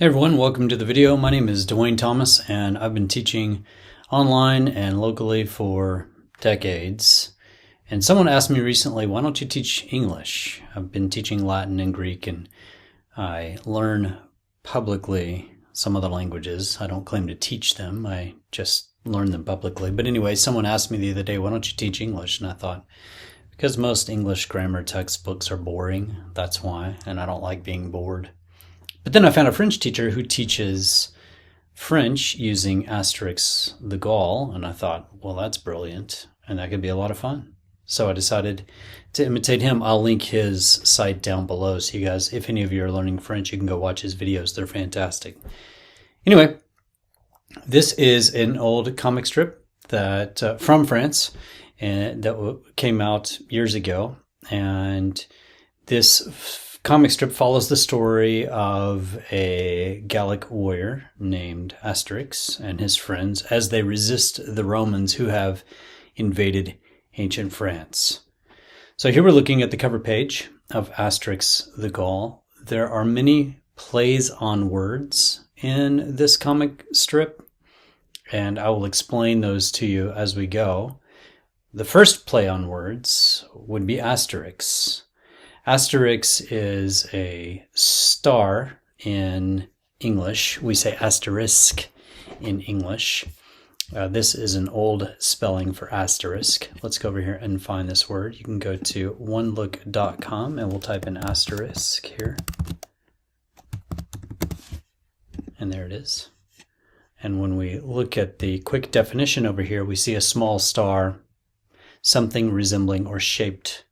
Hey everyone, welcome to the video. My name is Dwayne Thomas and I've been teaching online and locally for decades. And someone asked me recently, why don't you teach English? I've been teaching Latin and Greek and I learn publicly some other languages. I don't claim to teach them, I just learn them publicly. But anyway, someone asked me the other day, why don't you teach English? And I thought, because most English grammar textbooks are boring, that's why, and I don't like being bored. But then I found a French teacher who teaches French using Asterix the Gaul, and I thought, well, that's brilliant, and that could be a lot of fun. So I decided to imitate him. I'll link his site down below, so you guys, if any of you are learning French, you can go watch his videos. They're fantastic. Anyway, this is an old comic strip that from France, and that came out years ago, and this comic strip follows the story of a Gallic warrior named Asterix and his friends as they resist the Romans who have invaded ancient France. So here we're looking at the cover page of Asterix the Gaul. There are many plays on words in this comic strip, and I will explain those to you as we go. The first play on words would be Asterix. Asterix is a star in English. We say asterisk in English. This is an old spelling for asterisk. Let's go over here and find this word. You can go to onelook.com and we'll type in asterisk here. And there it is. And when we look at the quick definition over here, we see a small star, something resembling or shaped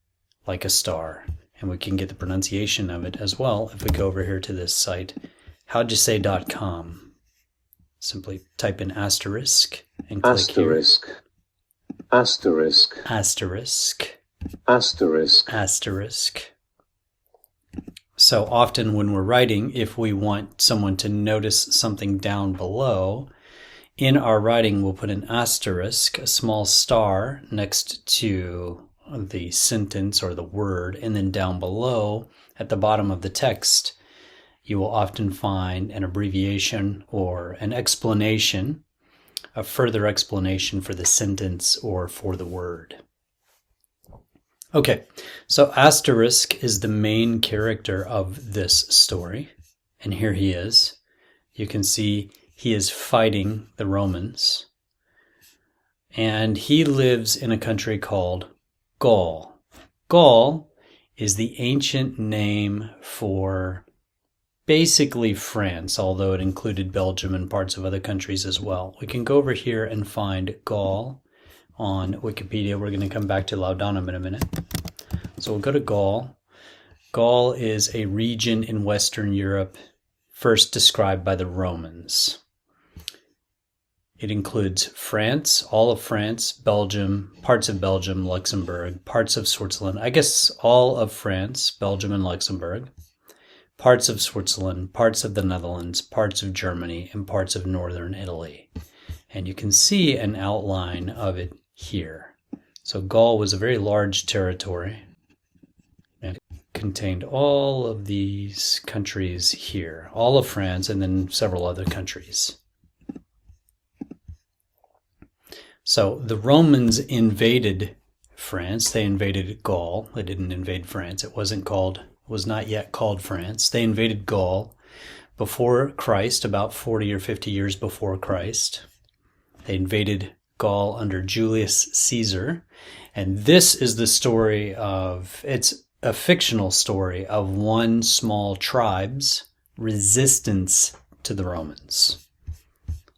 like a star. And we can get the pronunciation of it as well if we go over here to this site, howdyousay.com. Simply type in asterisk and click asterisk, here. asterisk, Asterisk. asterisk, Asterisk. So often when we're writing, if we want someone to notice something down below, in our writing we'll put an asterisk, a small star, next to the sentence or the word, and then down below at the bottom of the text you will often find an abbreviation or an explanation, a further explanation for the sentence or for the word. Okay, so Asterisk is the main character of this story, and here he is. You can see he is fighting the Romans, and he lives in a country called Gaul. Gaul is the ancient name for basically France, although it included Belgium and parts of other countries as well. We can go over here and find Gaul on Wikipedia. We're going to come back to Laudanum in a minute. So we'll go to Gaul. Gaul is a region in Western Europe first described by the Romans. It includes France, all of France, Belgium, parts of Belgium, Luxembourg, parts of Switzerland. I guess all of France, Belgium, and Luxembourg. Parts of Switzerland, parts of the Netherlands, parts of Germany, and parts of northern Italy. And you can see an outline of it here. So Gaul was a very large territory. And it contained all of these countries here. All of France and then several other countries. So the Romans invaded France. They invaded Gaul. They didn't invade France. It was not yet called France. They invaded Gaul before Christ, about 40 or 50 years before Christ. They invaded Gaul under Julius Caesar. And this is the story of, it's a fictional story of one small tribe's resistance to the Romans.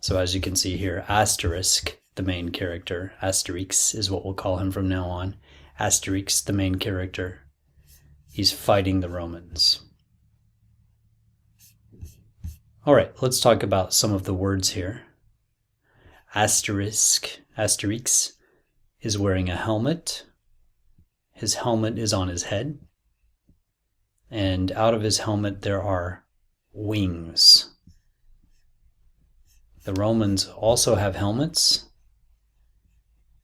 So as you can see here, Asterisk, the main character, Asterix is what we'll call him from now on. Asterix, the main character, he's fighting the Romans. All right, let's talk about some of the words here. Asterisk, Asterix, is wearing a helmet. His helmet is on his head. And out of his helmet there are wings. The Romans also have helmets.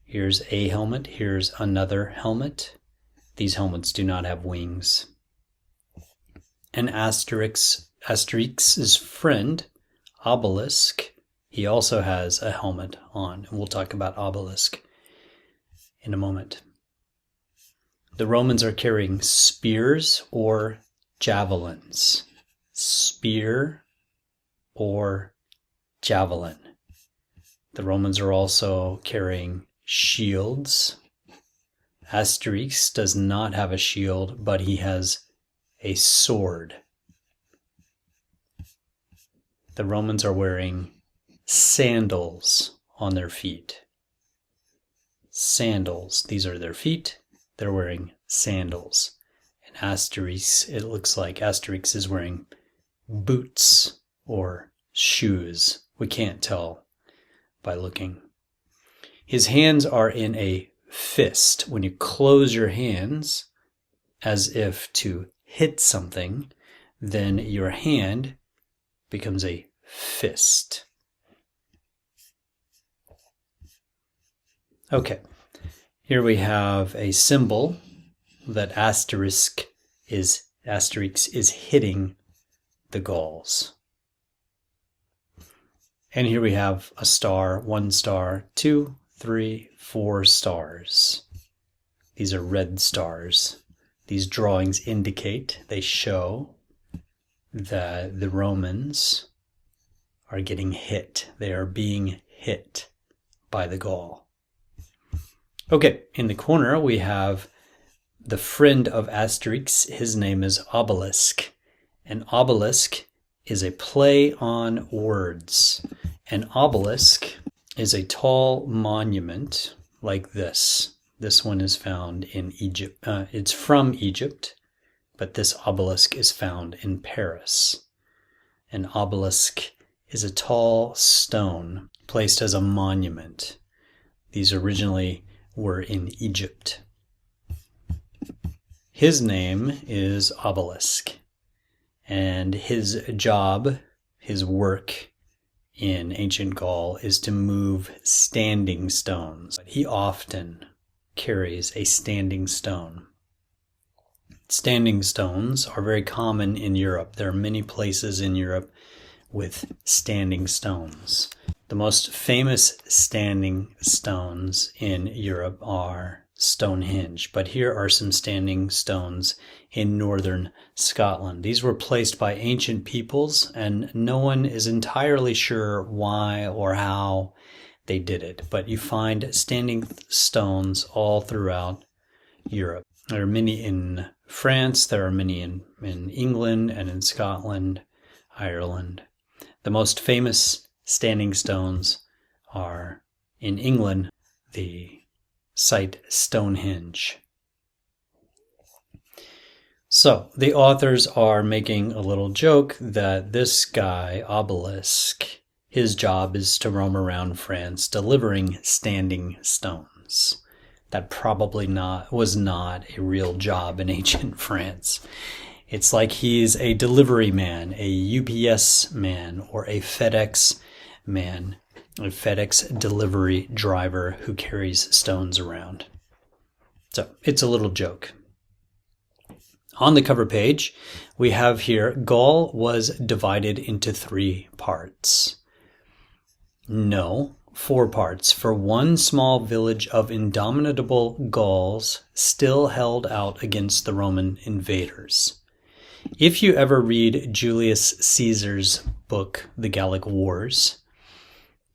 Here's a helmet, here's another helmet. These helmets do not have wings. And Asterix Asterix's friend, Obelisk, he also has a helmet on, and we'll talk about Obelisk in a moment. The Romans are carrying spears or javelins. Spear or javelin. The Romans are also carrying shields. Asterix does not have a shield, but he has a sword. The Romans are wearing sandals on their feet. Sandals. These are their feet. They're wearing sandals. And Asterix, it looks like Asterix is wearing boots or shoes. We can't tell by looking. His hands are in a fist. When you close your hands as if to hit something, then your hand becomes a fist. Okay, here we have a symbol that Asterix is hitting the Gauls. And here we have a star, 1 star, 2, 3, 4 stars. These are red stars. These drawings indicate, they show that the Romans are getting hit. They are being hit by the Gaul. Okay, in the corner we have the friend of Asterix. His name is Obelisk. And Obelisk is a play on words. An obelisk is a tall monument like this. This one is found in Egypt. It's from Egypt, but this obelisk is found in Paris. An obelisk is a tall stone placed as a monument. These originally were in Egypt. His name is Obelisk, and his job, his work in ancient Gaul is to move standing stones. He often carries a standing stone. Standing stones are very common in Europe. There are many places in Europe with standing stones. The most famous standing stones in Europe are Stonehenge, but here are some standing stones in northern Scotland. These were placed by ancient peoples, and no one is entirely sure why or how they did it, but you find standing stones all throughout Europe. There are many in France, there are many in England and in Scotland, Ireland. The most famous standing stones are in England, the site Stonehenge. So the authors are making a little joke that this guy, Obelisk, his job is to roam around France delivering standing stones. That probably was not a real job in ancient France. It's like he's a delivery man, a UPS man, or a FedEx man, a FedEx delivery driver who carries stones around. So it's a little joke. On the cover page, we have here, Gaul was divided into 3 parts. No, 4 parts, for one small village of indomitable Gauls still held out against the Roman invaders. If you ever read Julius Caesar's book, The Gallic Wars,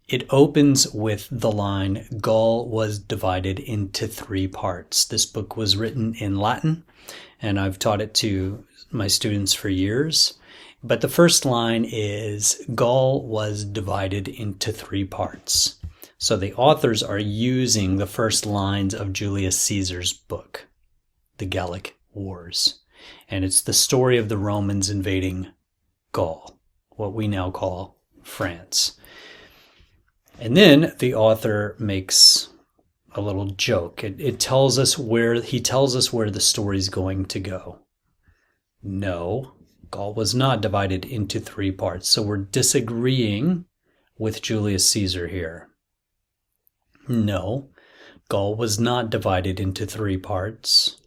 it opens with the line, Gaul was divided into 3 parts. This book was written in Latin, and I've taught it to my students for years. But the first line is, Gaul was divided into 3 parts. So the authors are using the first lines of Julius Caesar's book, The Gallic Wars. And it's the story of the Romans invading Gaul, what we now call France. And then the author makes a little joke. He tells us where the story's going to go. No, Gaul was not divided into 3 parts. So we're disagreeing with Julius Caesar here. No, Gaul was not divided into 3 parts.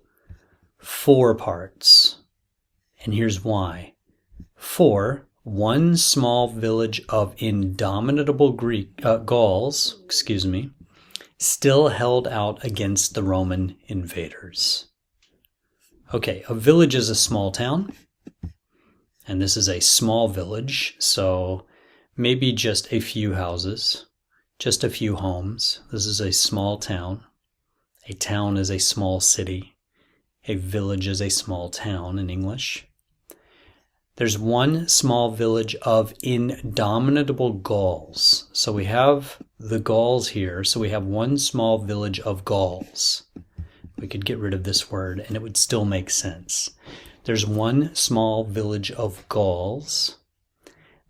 4 parts. And here's why. For one small village of indomitable Gauls, still held out against the Roman invaders. Okay, a village is a small town, and this is a small village, so maybe just a few houses, just a few homes. This is a small town. A town is a small city. A village is a small town in English. There's one small village of indomitable Gauls. So we have the Gauls here. So we have one small village of Gauls. We could get rid of this word and it would still make sense. There's one small village of Gauls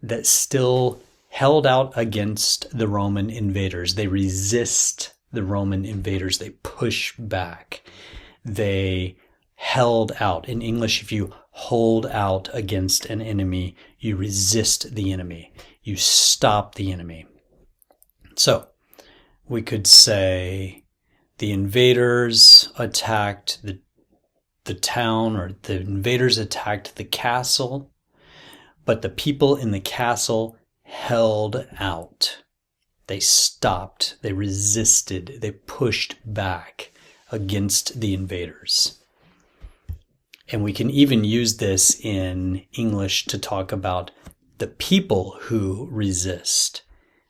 that still held out against the Roman invaders. They resist the Roman invaders. They push back. They held out. In English, if you hold out against an enemy, you resist the enemy. You stop the enemy. So we could say the invaders attacked the town, or the invaders attacked the castle, but the people in the castle held out. They stopped, they resisted, they pushed back against the invaders. And we can even use this in English to talk about the people who resist.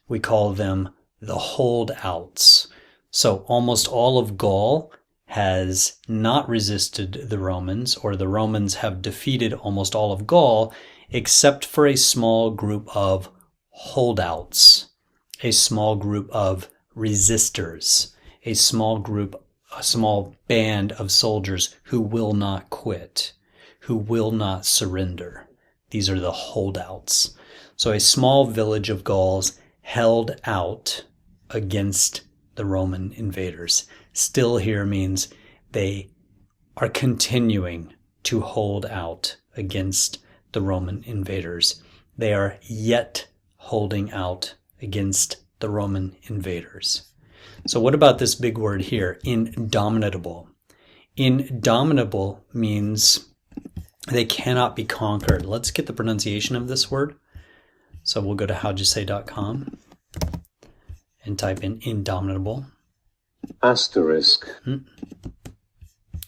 We call them the holdouts. So almost all of Gaul has not resisted the Romans, or the Romans have defeated almost all of Gaul, except for a small group of holdouts, a small group of resistors, a small band of soldiers who will not quit, who will not surrender. These are the holdouts. So a small village of Gauls held out against the Roman invaders. Still here means they are continuing to hold out against the Roman invaders. They are yet holding out against the Roman invaders. So what about this big word here, indomitable? Indomitable means they cannot be conquered. Let's get the pronunciation of this word. So we'll go to howjusay.com and type in indomitable. Asterisk.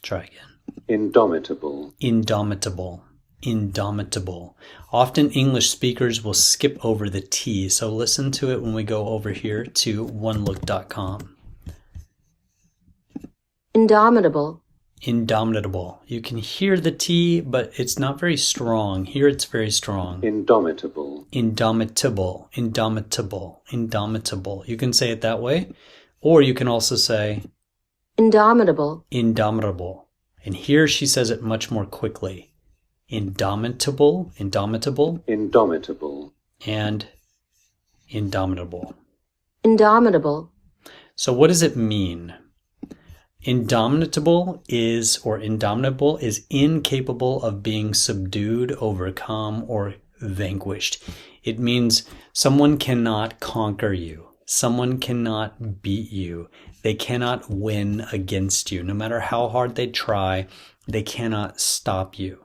Try again. Indomitable. Indomitable. Indomitable. Often English speakers will skip over the T, so listen to it when we go over here to onelook.com. Indomitable. Indomitable. You can hear the T, but it's not very strong. Here it's very strong. Indomitable. Indomitable. Indomitable. Indomitable. You can say it that way, or you can also say Indomitable. Indomitable. And here she says it much more quickly. Indomitable, indomitable, Indomitable. and indomitable. Indomitable. So what does it mean? Indomitable is incapable of being subdued, overcome, or vanquished. It means someone cannot conquer you. Someone cannot beat you. They cannot win against you. No matter how hard they try, they cannot stop you.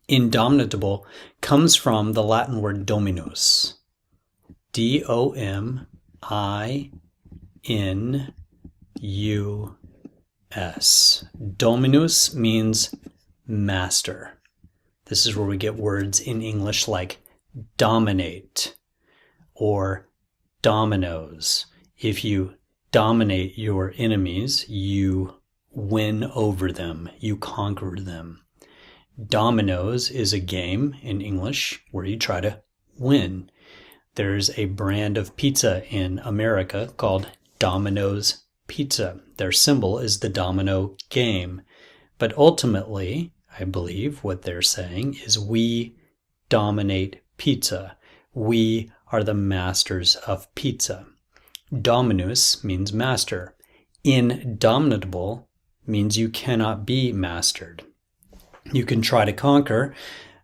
Indomitable comes from the Latin word dominus. D-O-M-I-N-U-S. Dominus means master. This is where we get words in English like dominate or dominoes. If you dominate your enemies, you win over them, you conquer them. Dominoes is a game in English where you try to win. There's a brand of pizza in America called Domino's Pizza. Their symbol is the domino game. But ultimately, I believe what they're saying is we dominate pizza. We are the masters of pizza. Dominus means master. Indomitable means you cannot be mastered. You can try to conquer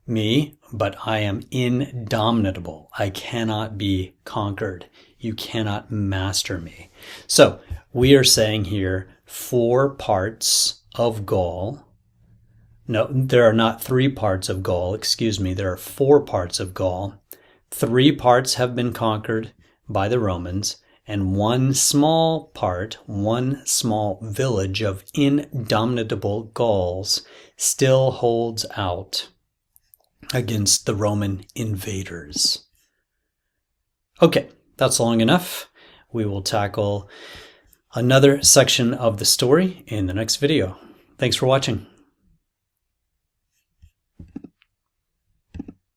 me, but I am indomitable. I cannot be conquered. You cannot master me. So we are saying here 4 parts of Gaul No, there are not 3 parts of Gaul. Excuse me. There are 4 parts of Gaul. 3 parts have been conquered by the Romans, and one small part, one small village of indomitable Gauls still holds out against the Roman invaders. Okay, that's long enough. We will tackle another section of the story in the next video. Thanks for watching.